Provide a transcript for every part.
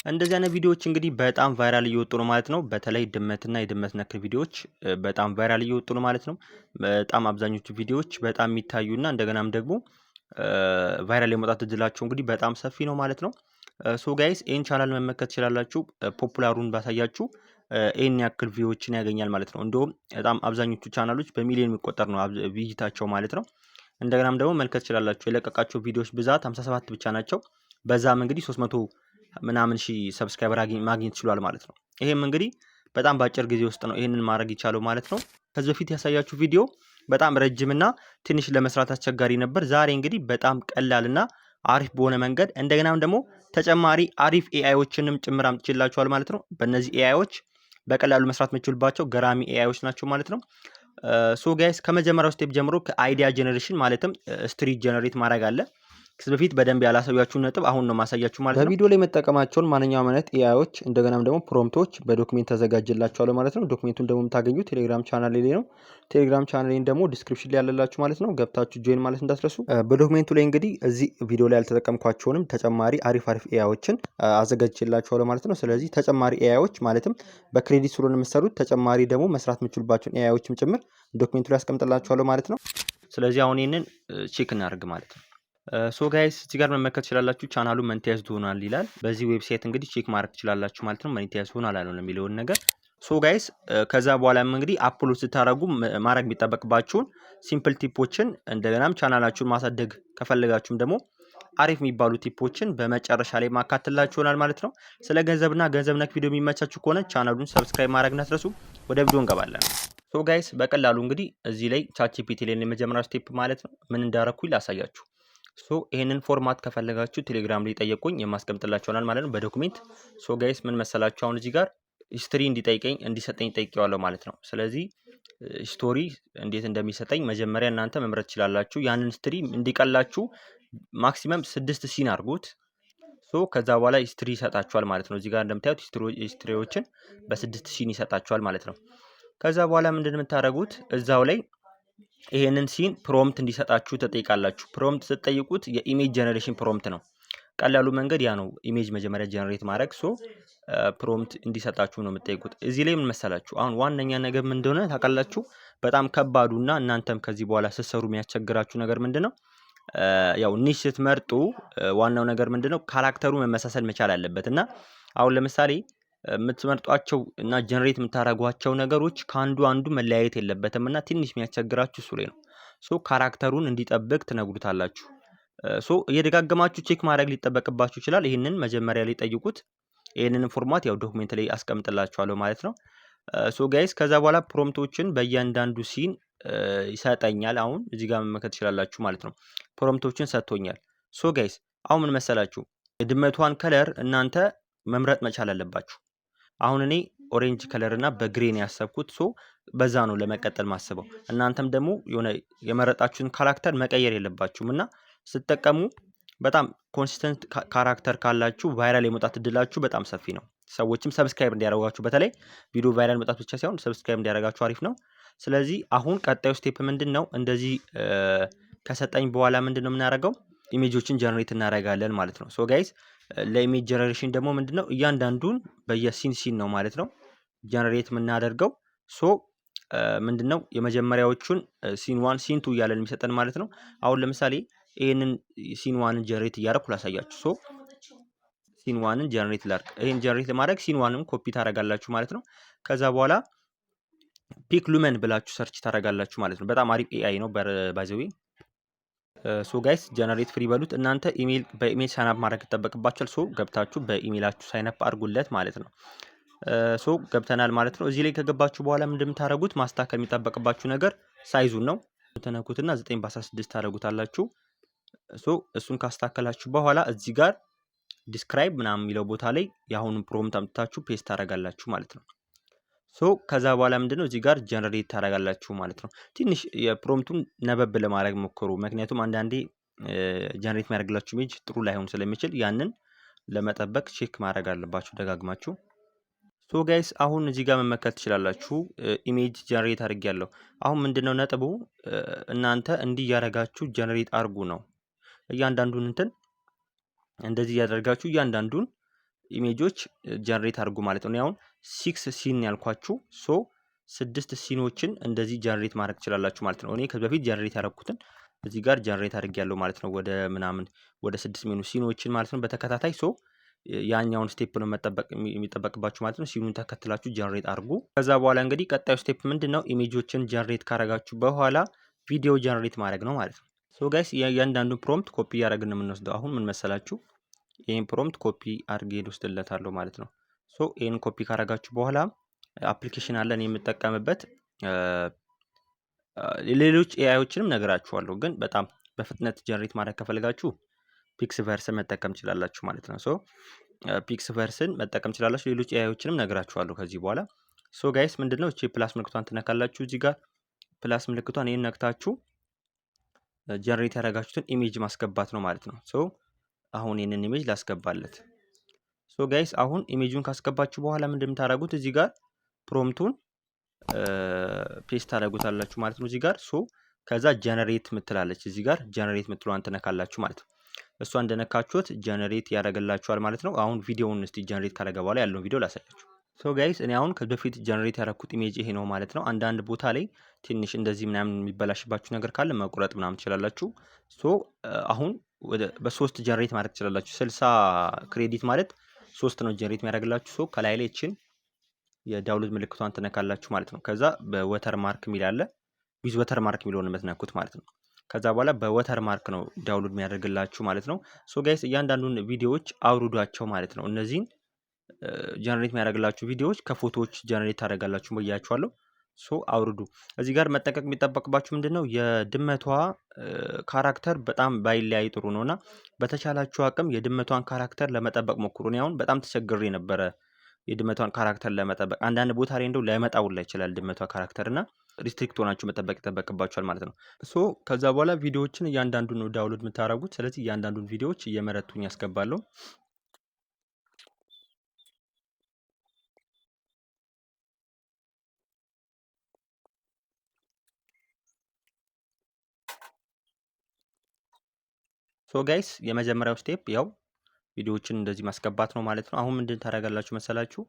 እንደዚህ አይነት ቪዲዮዎች እንግዲህ በጣም ቫይራል እየወጡ ነው ማለት ነው። በተለይ ድመትና የድመት ነክ ቪዲዮዎች በጣም ቫይራል እየወጡ ነው ማለት ነው። በጣም አብዛኞቹ ቪዲዮዎች በጣም የሚታዩና እንደገናም ደግሞ ቫይራል የመውጣት እድላቸው እንግዲህ በጣም ሰፊ ነው ማለት ነው። ሶ ጋይስ ይህን ቻናል መመልከት ትችላላችሁ። ፖፑላሩን ባሳያችሁ ይህን ያክል ቪዎችን ያገኛል ማለት ነው። እንደውም በጣም አብዛኞቹ ቻናሎች በሚሊዮን የሚቆጠር ነው ቪጂታቸው ማለት ነው። እንደገናም ደግሞ መልከት ትችላላችሁ የለቀቃቸው ቪዲዮዎች ብዛት 57 ብቻ ናቸው። በዛም እንግዲህ 300 ምናምን ሺህ ሰብስክራይበር ማግኘት ችሏል ማለት ነው። ይሄም እንግዲህ በጣም በአጭር ጊዜ ውስጥ ነው ይሄንን ማድረግ ይቻለው ማለት ነው። ከዚህ በፊት ያሳያችሁ ቪዲዮ በጣም ረጅምና ትንሽ ለመስራት አስቸጋሪ ነበር። ዛሬ እንግዲህ በጣም ቀላልና አሪፍ በሆነ መንገድ እንደገናም ደግሞ ተጨማሪ አሪፍ ኤአይዎችንም ጭምር አምጥቼላችኋል ማለት ነው። በእነዚህ ኤአይዎች በቀላሉ መስራት የምትችሉባቸው ገራሚ ኤአይዎች ናቸው ማለት ነው። ሶ ጋይስ ከመጀመሪያው ስቴፕ ጀምሮ ከአይዲያ ጀነሬሽን ማለትም ስትሪት ጀነሬት ማድረግ አለ። ከዚህ በፊት በደንብ ያላሳያችሁ ነጥብ አሁን ነው ማሳያችሁ ማለት ነው። በቪዲዮ ላይ መጠቀማቸውን ማንኛውም አይነት ኤአይዎች እንደገናም ደግሞ ፕሮምፕቶች በዶክሜንት ተዘጋጅላችኋል ማለት ነው። ዶክሜንቱን ደግሞ የምታገኙ ቴሌግራም ቻናል ላይ ነው። ቴሌግራም ቻናሌን ደግሞ ዲስክሪፕሽን ላይ ያለላችሁ ማለት ነው። ገብታችሁ ጆይን ማለት እንዳትረሱ። በዶክሜንቱ ላይ እንግዲህ እዚህ ቪዲዮ ላይ ያልተጠቀምኳቸውንም ተጨማሪ አሪፍ ኤአይዎችን አዘጋጅላችኋለሁ ማለት ነው። ስለዚህ ተጨማሪ ኤአይዎች ማለትም በክሬዲት ስለሆነ የምትሰሩት ተጨማሪ ደግሞ መስራት የምትችሉባቸውን ኤአይዎችም ጭምር ዶክሜንቱ ላይ ያስቀምጥላችኋለሁ ማለት ነው። ስለዚህ አሁን ይህንን ቼክ እናደርግ ማለት ነው። ሶ ጋይስ እዚህ ጋር መመልከት ትችላላችሁ። ቻናሉ መንቲያዝ ሆኗል ይላል። በዚህ ዌብሳይት እንግዲህ ቼክ ማድረግ ትችላላችሁ ማለት ነው። መንቲያዝ ሆኗል አላለም የሚለውን ነገር። ሶ ጋይስ ከዛ በኋላም እንግዲህ አፕሎድ ስታደርጉ ማድረግ የሚጠበቅባችሁን ሲምፕል ቲፖችን እንደገናም ቻናላችሁን ማሳደግ ከፈለጋችሁም ደግሞ አሪፍ የሚባሉ ቲፖችን በመጨረሻ ላይ ማካተላችሁ ይሆናል ማለት ነው። ስለ ገንዘብና ገንዘብ ነክ ቪዲዮ የሚመቻችሁ ከሆነ ቻናሉን ሰብስክራይብ ማድረግ እንዳትረሱ። ወደ ቪዲዮ እንገባለን። ሶ ጋይስ በቀላሉ እንግዲህ እዚህ ላይ ቻትጂፒቲ ላይ የመጀመሪያው ስቴፕ ማለት ነው ምን እንዳረኩኝ ላሳያችሁ። ሶ ይሄንን ፎርማት ከፈለጋችሁ ቴሌግራም ላይ ጠየቁኝ የማስቀምጥላችሁ ይሆናል ማለት ነው በዶክሜንት። ሶ ጋይስ ምን መሰላችሁ አሁን እዚህ ጋር ሂስትሪ እንዲሰጠኝ ጠይቄዋለሁ ማለት ነው። ስለዚህ ስቶሪ እንዴት እንደሚሰጠኝ መጀመሪያ እናንተ መምረጥ ትችላላችሁ። ያንን ሂስትሪ እንዲቀላችሁ ማክሲመም 6 ሲን አድርጉት። ሶ ከዛ በኋላ ሂስትሪ ይሰጣችኋል ማለት ነው። እዚህ ጋር እንደምታዩት ሂስትሪዎችን በ6 ሲን ይሰጣችኋል ማለት ነው። ከዛ በኋላ ምንድን የምታደርጉት እዛው ላይ ይሄንን ሲን ፕሮምፕት እንዲሰጣችሁ ተጠይቃላችሁ። ፕሮምፕት ስትጠይቁት የኢሜጅ ጀነሬሽን ፕሮምፕት ነው። ቀላሉ መንገድ ያ ነው፣ ኢሜጅ መጀመሪያ ጀነሬት ማድረግ። ሶ ፕሮምፕት እንዲሰጣችሁ ነው የምትጠይቁት። እዚህ ላይ ምን መሰላችሁ አሁን ዋነኛ ነገር ምን እንደሆነ ታውቃላችሁ? በጣም ከባዱና እናንተም ከዚህ በኋላ ስትሰሩ የሚያስቸግራችሁ ነገር ምንድነው? ያው ኒሽ ስትመርጡ ዋናው ነገር ምንድነው? ካራክተሩ መመሳሰል መቻል አለበት እና አሁን ለምሳሌ የምትመርጧቸው እና ጀነሬት የምታደርጓቸው ነገሮች ከአንዱ አንዱ መለያየት የለበትም እና ትንሽ የሚያስቸግራችሁ እሱ ላይ ነው። ሶ ካራክተሩን እንዲጠብቅ ትነግሩታላችሁ። ሶ እየደጋገማችሁ ቼክ ማድረግ ሊጠበቅባችሁ ይችላል። ይህንን መጀመሪያ ላይ ጠይቁት። ይህንን ፎርማት ያው ዶክሜንት ላይ አስቀምጥላችኋለሁ ማለት ነው። ሶ ጋይስ ከዛ በኋላ ፕሮምፕቶችን በእያንዳንዱ ሲን ይሰጠኛል። አሁን እዚህ ጋር መመልከት ትችላላችሁ ማለት ነው። ፕሮምፕቶችን ሰጥቶኛል። ሶ ጋይስ አሁን ምን መሰላችሁ የድመቷን ከለር እናንተ መምረጥ መቻል አለባችሁ። አሁን እኔ ኦሬንጅ ከለር እና በግሬን ያሰብኩት ሶ በዛ ነው ለመቀጠል ማስበው። እናንተም ደግሞ የሆነ የመረጣችሁን ካራክተር መቀየር የለባችሁም እና ስትጠቀሙ በጣም ኮንሲስተንት ካራክተር ካላችሁ ቫይራል የመውጣት እድላችሁ በጣም ሰፊ ነው። ሰዎችም ሰብስክራይብ እንዲያደርጓችሁ በተለይ ቪዲዮ ቫይራል መውጣት ብቻ ሳይሆን ሰብስክራይብ እንዲያደርጋችሁ አሪፍ ነው። ስለዚህ አሁን ቀጣዩ ስቴፕ ምንድን ነው? እንደዚህ ከሰጠኝ በኋላ ምንድን ነው የምናደርገው? ኢሜጆችን ጀነሬት እናደርጋለን ማለት ነው። ሶ ጋይስ ለኢሜጅ ጀነሬሽን ደግሞ ምንድነው እያንዳንዱን በየሲን ነው ማለት ነው ጀነሬት የምናደርገው። ሶ ምንድነው የመጀመሪያዎቹን ሲን 1 ሲን 2 እያለን የሚሰጠን ማለት ነው። አሁን ለምሳሌ ይሄንን ሲን 1ን ጀነሬት እያደረኩ ላሳያችሁ። ሶ ሲን 1ን ጀነሬት ላድርግ። ይሄን ጀነሬት ለማድረግ ሲን 1ን ኮፒ ታደርጋላችሁ ማለት ነው። ከዛ በኋላ ፒክ ሉመን ብላችሁ ሰርች ታደርጋላችሁ ማለት ነው። በጣም አሪፍ ኤአይ ነው ባይዘዌ። ሶ ጋይስ ጀነሬት ፍሪ በሉት። እናንተ በኢሜል ሳይን አፕ ማድረግ ይጠበቅባችኋል። ሶ ገብታችሁ በኢሜላችሁ ሳይን አፕ አድርጉለት ማለት ነው። ሶ ገብተናል ማለት ነው። እዚህ ላይ ከገባችሁ በኋላ እንደምታደርጉት ማስተካከል የሚጠበቅባችሁ ነገር ሳይዙን ነው። ተነኩትና 9 በ16 ታደርጉታላችሁ። ሶ እሱን ካስተካከላችሁ በኋላ እዚህ ጋር ዲስክራይብ ምናምን የሚለው ቦታ ላይ የአሁኑን ፕሮምፕት አምጥታችሁ ፔስት ታደርጋላችሁ ማለት ነው። ሶ ከዛ በኋላ ምንድነው እዚህ ጋር ጀነሬት ታደርጋላችሁ ማለት ነው። ትንሽ የፕሮምፕቱን ነበብ ለማድረግ ሞክሩ፣ ምክንያቱም አንዳንዴ ጀነሬት የሚያደርግላችሁ ኢሜጅ ጥሩ ላይሆን ስለሚችል ያንን ለመጠበቅ ቼክ ማድረግ አለባችሁ ደጋግማችሁ። ሶ ጋይስ አሁን እዚህ ጋር መመልከት ትችላላችሁ ኢሜጅ ጀነሬት አድርጌያለሁ። አሁን ምንድነው ነጥቡ እናንተ እንዲህ እያደረጋችሁ ጀነሬት አድርጉ ነው። እያንዳንዱን እንትን እንደዚህ እያደረጋችሁ እያንዳንዱን ኢሜጆች ጀነሬት አድርጉ ማለት ነው። አሁን 6 ሲን ያልኳችሁ ሶ 6 ሲኖችን እንደዚህ ጀነሬት ማድረግ ትችላላችሁ ማለት ነው። እኔ ከዚህ በፊት ጀነሬት ያደረኩትን እዚህ ጋር ጀነሬት አድርጌያለሁ ማለት ነው። ወደ 6 ሚኑ ሲኖችን ማለት ነው በተከታታይ ሶ ያኛውን ስቴፕ ነው የሚጠበቅባችሁ ማለት ነው። ሲኑን ተከትላችሁ ጀነሬት አድርጉ። ከዛ በኋላ እንግዲህ ቀጣዩ ስቴፕ ምንድነው? ኢሜጆችን ጀነሬት ካረጋችሁ በኋላ ቪዲዮ ጀነሬት ማድረግ ነው ማለት ነው። ሶ ጋይስ እያንዳንዱን ፕሮምፕት ኮፒ እያደረግን ነው የምንወስደው። አሁን ምን መሰላችሁ? ይህን ፕሮምፕት ኮፒ አድርጌ ልወስድለታለሁ ማለት ነው። ሶ ይህን ኮፒ ካረጋችሁ በኋላ አፕሊኬሽን አለን የምጠቀምበት። ሌሎች ኤአይዎችንም ነገራችኋለሁ፣ ግን በጣም በፍጥነት ጀነሬት ማድረግ ከፈለጋችሁ ፒክስቨርስን መጠቀም ትችላላችሁ ማለት ነው። ሶ ፒክስቨርስን መጠቀም ትችላላችሁ። ሌሎች ኤአይዎችንም ነገራችኋለሁ ከዚህ በኋላ። ሶ ጋይስ ምንድነው እቺ ፕላስ ምልክቷን ትነካላችሁ። እዚህ ጋር ፕላስ ምልክቷን ይሄን ነክታችሁ ጀነሬት ያደረጋችሁትን ኢሜጅ ማስገባት ነው ማለት ነው። ሶ አሁን ይሄንን ኢሜጅ ላስገባለት። ሶ ጋይስ አሁን ኢሜጁን ካስገባችሁ በኋላ ምንድነው የምታደርጉት? እዚህ ጋር ፕሮምፕቱን ፔስት ታደርጉታላችሁ ማለት ነው እዚህ ጋር። ሶ ከዛ ጀነሬት ምትላለች እዚህ ጋር ጀነሬት ምትሏን ትነካላችሁ ማለት ነው። እሷ እንደነካችሁት ጀነሬት ያደርግላችኋል ማለት ነው። አሁን ቪዲዮውን እስቲ ጀነሬት ካደረገ በኋላ ያለውን ቪዲዮ ላሳያችሁ። ሶ ጋይስ እኔ አሁን ከዚህ በፊት ጀነሬት ያደረኩት ኢሜጅ ይሄ ነው ማለት ነው። አንዳንድ ቦታ ላይ ትንሽ እንደዚህ ምናምን የሚበላሽባችሁ ነገር ካለ መቁረጥ ምናምን ትችላላችሁ። ሶ አሁን በሶስት ጀነሬት ማድረግ ትችላላችሁ። 60 ክሬዲት ማለት 3 ነው ጀነሬት የሚያደርግላችሁ። ሶ ከላይ ላይ እቺን የዳውንሎድ ምልክቷን ትነካላችሁ ማለት ነው። ከዛ በወተር ማርክ የሚል አለ፣ ዊዝ ወተር ማርክ የሚለውን የምትነኩት ማለት ነው። ከዛ በኋላ በወተር ማርክ ነው ዳውንሎድ የሚያደርግላችሁ ማለት ነው። ሶ ጋይስ እያንዳንዱን ቪዲዮዎች አውርዷቸው ማለት ነው። እነዚህን ጀነሬት የሚያደርግላችሁ ቪዲዮዎች ከፎቶዎች ጀነሬት ታደርጋላችሁ ብያችኋለሁ። ሶ አውርዱ። እዚህ ጋር መጠንቀቅ የሚጠበቅባችሁ ምንድነው? የድመቷ ካራክተር በጣም ባይለያይ ጥሩ ነውና በተቻላችሁ አቅም የድመቷን ካራክተር ለመጠበቅ ሞክሩ። እኔ አሁን በጣም ተቸግሬ ነበረ የድመቷን ካራክተር ለመጠበቅ። አንዳንድ ቦታ ላይ እንደው ላይመጣውላ ይችላል ድመቷ ካራክተር እና ሪስትሪክት ሆናችሁ መጠበቅ ይጠበቅባችኋል ማለት ነው። ሶ ከዛ በኋላ ቪዲዮዎችን እያንዳንዱን ነው ዳውንሎድ የምታደርጉት። ስለዚህ እያንዳንዱን ቪዲዮዎች እየመረጡኝ ያስገባለሁ። ሶ ጋይስ የመጀመሪያው ስቴፕ ያው ቪዲዮዎችን እንደዚህ ማስገባት ነው ማለት ነው። አሁን ምንድን ታደርጋላችሁ መሰላችሁ?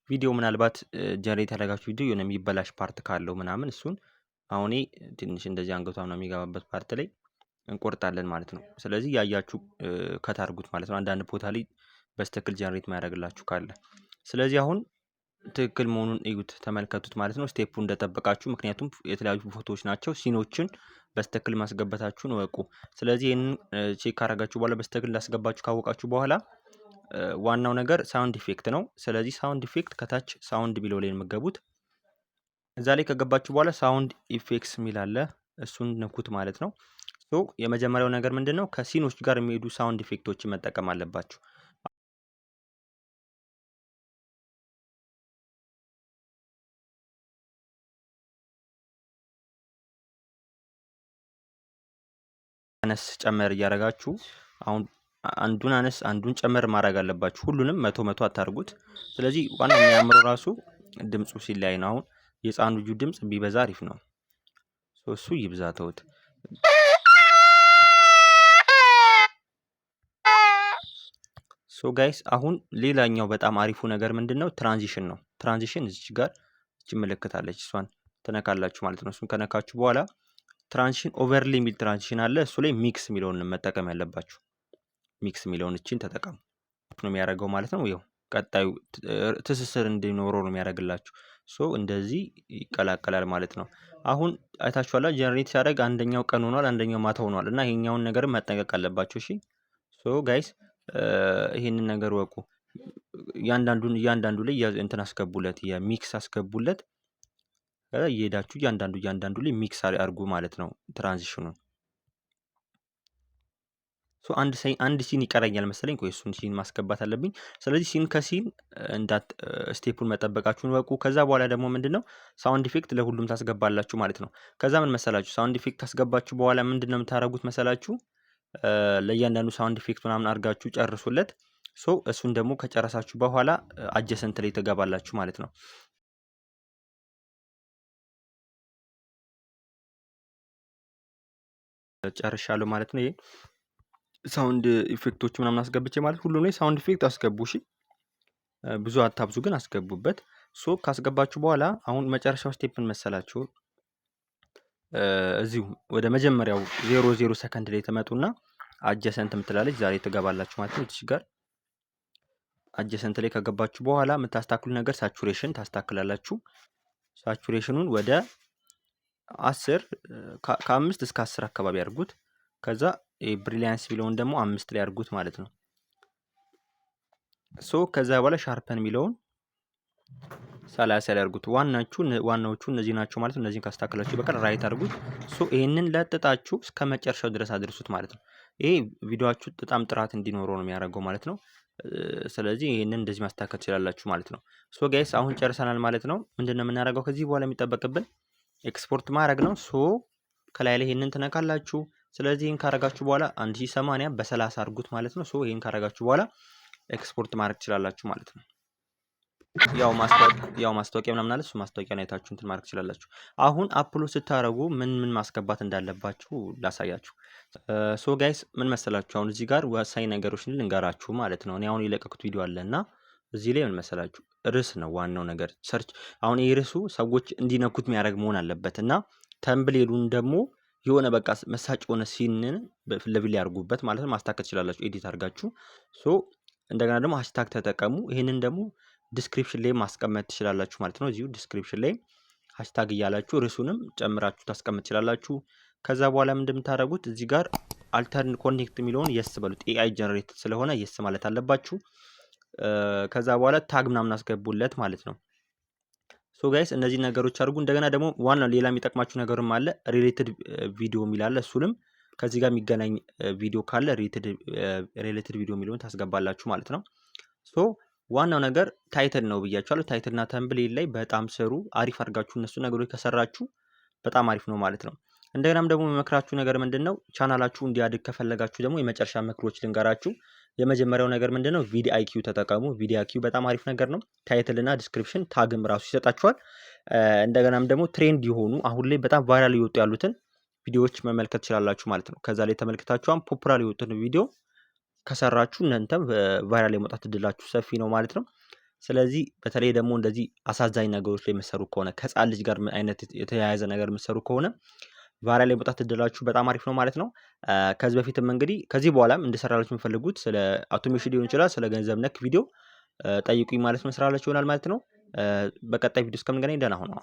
ቪዲዮ ምናልባት ጀነሬት ያደረጋችሁ ቪዲዮ የሆነ የሚበላሽ ፓርት ካለው ምናምን እሱን አሁን ትንሽ እንደዚህ አንገቷ ነው የሚገባበት ፓርት ላይ እንቆርጣለን ማለት ነው። ስለዚህ ያያችሁ ከታርጉት ማለት ነው። አንዳንድ ቦታ ላይ በስትክክል ጀነሬት ማያደርግላችሁ ካለ ስለዚህ አሁን ትክክል መሆኑን እዩት፣ ተመልከቱት ማለት ነው። ስቴፑ እንደጠበቃችሁ፣ ምክንያቱም የተለያዩ ፎቶዎች ናቸው። ሲኖችን በስትክክል ማስገባታችሁን እወቁ። ስለዚህ ይህንን ቼክ ካረጋችሁ በኋላ በስትክክል እንዳስገባችሁ ካወቃችሁ በኋላ ዋናው ነገር ሳውንድ ኢፌክት ነው። ስለዚህ ሳውንድ ኢፌክት ከታች ሳውንድ ቢለው ላይ የምገቡት እዛ ላይ ከገባችሁ በኋላ ሳውንድ ኢፌክትስ የሚል አለ፣ እሱን ንኩት ማለት ነው። ሶ የመጀመሪያው ነገር ምንድነው? ከሲኖች ጋር የሚሄዱ ሳውንድ ኢፌክቶችን መጠቀም አለባችሁ። አነስ ጨመር እያደረጋችሁ አሁን አንዱን አነስ አንዱን ጨመር ማድረግ አለባችሁ። ሁሉንም መቶ አታርጉት። ስለዚህ ዋና የሚያምረው ራሱ ድምፁ ሲላይ ነው። አሁን የህፃኑ ልጁ ድምፅ ቢበዛ አሪፍ ነው። እሱ ይብዛ ተውት። ሶ ጋይስ አሁን ሌላኛው በጣም አሪፉ ነገር ምንድነው? ትራንዚሽን ነው። ትራንዚሽን እዚች ጋር እቺ ምልክት አለች፣ እሷን ትነካላችሁ ማለት ነው። እሱን ከነካችሁ በኋላ ትራንዚሽን ኦቨርሊ የሚል ትራንዚሽን አለ። እሱ ላይ ሚክስ የሚለውን መጠቀም ያለባችሁ። ሚክስ የሚለውን እቺን ተጠቀሙ ነው የሚያደርገው ማለት ነው። ይኸው ቀጣዩ ትስስር እንዲኖረው ነው የሚያደርግላችሁ። ሶ እንደዚህ ይቀላቀላል ማለት ነው። አሁን አይታችኋላ ጀነሬት ሲያደርግ አንደኛው ቀን ሆኗል፣ አንደኛው ማታ ሆኗል እና ይሄኛውን ነገር መጠንቀቅ አለባችሁ። እሺ ሶ ጋይስ ይሄንን ነገር ወቁ። እያንዳንዱ ላይ እንትን አስገቡለት፣ የሚክስ አስገቡለት። እየሄዳችሁ እያንዳንዱ ላይ ሚክስ አድርጉ ማለት ነው ትራንዚሽኑን። ሶ አንድ ሲን ይቀረኛል መሰለኝ። ቆይ እሱን ሲን ማስገባት አለብኝ። ስለዚህ ሲን ከሲን ስቴፑን መጠበቃችሁን ወቁ። ከዛ በኋላ ደግሞ ምንድነው ሳውንድ ኢፌክት ለሁሉም ታስገባላችሁ ማለት ነው። ከዛ ምን መሰላችሁ ሳውንድ ኢፌክት ታስገባችሁ በኋላ ምንድነው የምታደርጉት መሰላችሁ? ለእያንዳንዱ ሳውንድ ኢፌክት ምናምን አድርጋችሁ ጨርሱለት። ሶ እሱን ደግሞ ከጨረሳችሁ በኋላ አጀሰንት ላይ ትገባላችሁ ማለት ነው። ጨርሻለሁ ማለት ነው። ይሄ ሳውንድ ኢፌክቶች ምናምን አስገብቼ ማለት ሁሉም ላይ ሳውንድ ኢፌክት አስገቡ። እሺ ብዙ አታብዙ ግን አስገቡበት። ሶ ካስገባችሁ በኋላ አሁን መጨረሻው ስቴፕ ምን መሰላችሁ? እዚሁ ወደ መጀመሪያው 00 ሰከንድ ላይ ተመጡና አጀሰንት ምትላለች ዛሬ ትገባላችሁ ማለት ነው። እዚህ ጋር አጀሰንት ላይ ከገባችሁ በኋላ የምታስተካክሉ ነገር ሳቹሬሽን ታስተካክላላችሁ። ሳቹሬሽኑን ወደ 10 ከ5 እስከ 10 አካባቢ አድርጉት። ከዛ ብሪሊያንስ የሚለውን ደግሞ 5 ላይ አድርጉት ማለት ነው። ሶ ከዛ በኋላ ሻርፐን የሚለውን 30 ላይ አድርጉት። ዋናዎቹ እነዚህ ናቸው ማለት ነው። እነዚህን ካስተካከላችሁ በቀር ራይት አድርጉት። ሶ ይሄንን ለጥጣችሁ እስከ መጨረሻው ድረስ አድርሱት ማለት ነው። ይሄ ቪዲዮአችሁ በጣም ጥራት እንዲኖረው ነው የሚያደርገው ማለት ነው። ስለዚህ ይሄንን እንደዚህ ማስተካከል ትችላላችሁ ማለት ነው። ሶ ጋይስ አሁን ጨርሰናል ማለት ነው። ምንድነው የምናደርገው? ከዚህ በኋላ የሚጠበቅብን ኤክስፖርት ማድረግ ነው። ሶ ከላይ ላይ ይሄንን ትነካላችሁ። ስለዚህ ይሄን ካረጋችሁ በኋላ 1080 በ30 አድርጉት ማለት ነው። ሶ ይሄን ካረጋችሁ በኋላ ኤክስፖርት ማድረግ ትችላላችሁ ማለት ነው። ያው ማስታወቂያ ምናምን አለ። እሱ ማስታወቂያ ነው አይታችሁ እንትን ማድረግ ትችላላችሁ። አሁን አፕሎድ ስታረጉ ምን ማስገባት እንዳለባችሁ ላሳያችሁ። ሶ ጋይስ ምን መሰላችሁ፣ አሁን እዚህ ጋር ወሳኝ ነገሮችን ልንገራችሁ ማለት ነው። እኔ አሁን የለቀኩት ቪዲዮ አለና እዚህ ላይ ምን መሰላችሁ፣ ርዕስ ነው ዋናው ነገር። ሰርች አሁን ይሄ ርዕሱ ሰዎች እንዲነኩት የሚያደርግ መሆን አለበት እና ተምብሌሉን ደግሞ የሆነ በቃ መሳጭ የሆነ ሲንን ለቪል ያርጉበት ማለት ነው። ማስተካከል ትችላላችሁ ኤዲት አድርጋችሁ። ሶ እንደገና ደግሞ ሃሽታግ ተጠቀሙ። ይሄንን ደግሞ ዲስክሪፕሽን ላይ ማስቀመጥ ትችላላችሁ ማለት ነው። እዚሁ ዲስክሪፕሽን ላይ ሃሽታግ እያላችሁ ርዕሱንም ጨምራችሁ ታስቀምጥ ትችላላችሁ። ከዛ በኋላ ምንድን የምታደርጉት እዚህ ጋር አልተርን ኮኔክት የሚለውን የስ በሉት። ኤአይ ጀነሬት ስለሆነ የስ ማለት አለባችሁ። ከዛ በኋላ ታግ ምናምን አስገቡለት ማለት ነው። ሶ ጋይስ እነዚህ ነገሮች አድርጉ። እንደገና ደግሞ ዋና ሌላ የሚጠቅማችሁ ነገርም አለ። ሪሌትድ ቪዲዮ የሚላለ እሱንም ከዚህ ጋር የሚገናኝ ቪዲዮ ካለ ሪሌትድ ቪዲዮ የሚለውን ታስገባላችሁ ማለት ነው። ሶ ዋናው ነገር ታይትል ነው ብያችኋለሁ። ታይትልና ተምብሌል ላይ በጣም ስሩ። አሪፍ አድርጋችሁ እነሱ ነገሮች ከሰራችሁ በጣም አሪፍ ነው ማለት ነው። እንደገናም ደግሞ የመክራችሁ ነገር ምንድነው፣ ቻናላችሁ እንዲያድግ ከፈለጋችሁ ደግሞ የመጨረሻ ምክሮች ልንገራችሁ። የመጀመሪያው ነገር ምንድነው፣ ቪዲአይኪው ተጠቀሙ። ቪዲአይኪው በጣም አሪፍ ነገር ነው። ታይትልና ዲስክሪፕሽን ታግም ራሱ ይሰጣችኋል። እንደገናም ደግሞ ትሬንድ የሆኑ አሁን ላይ በጣም ቫይራል እየወጡ ያሉትን ቪዲዮዎች መመልከት ትችላላችሁ ማለት ነው። ከዛ ላይ ተመልክታችኋል ፖፑላር የወጡትን ቪዲዮ ከሰራችሁ እናንተም ቫይራል የመውጣት እድላችሁ ሰፊ ነው ማለት ነው። ስለዚህ በተለይ ደግሞ እንደዚህ አሳዛኝ ነገሮች ላይ የምትሰሩ ከሆነ ከህፃን ልጅ ጋር አይነት የተያያዘ ነገር የምትሰሩ ከሆነ ቫይራል የመውጣት እድላችሁ በጣም አሪፍ ነው ማለት ነው። ከዚህ በፊትም እንግዲህ ከዚህ በኋላም እንድሰራላችሁ የምፈልጉት ስለ አውቶሜሽን ሊሆን ይችላል፣ ስለ ገንዘብ ነክ ቪዲዮ ጠይቁኝ ማለት ነው። ስራላችሁ ይሆናል ማለት ነው። በቀጣይ ቪዲዮ እስከምንገናኝ ደህና ሁኑ።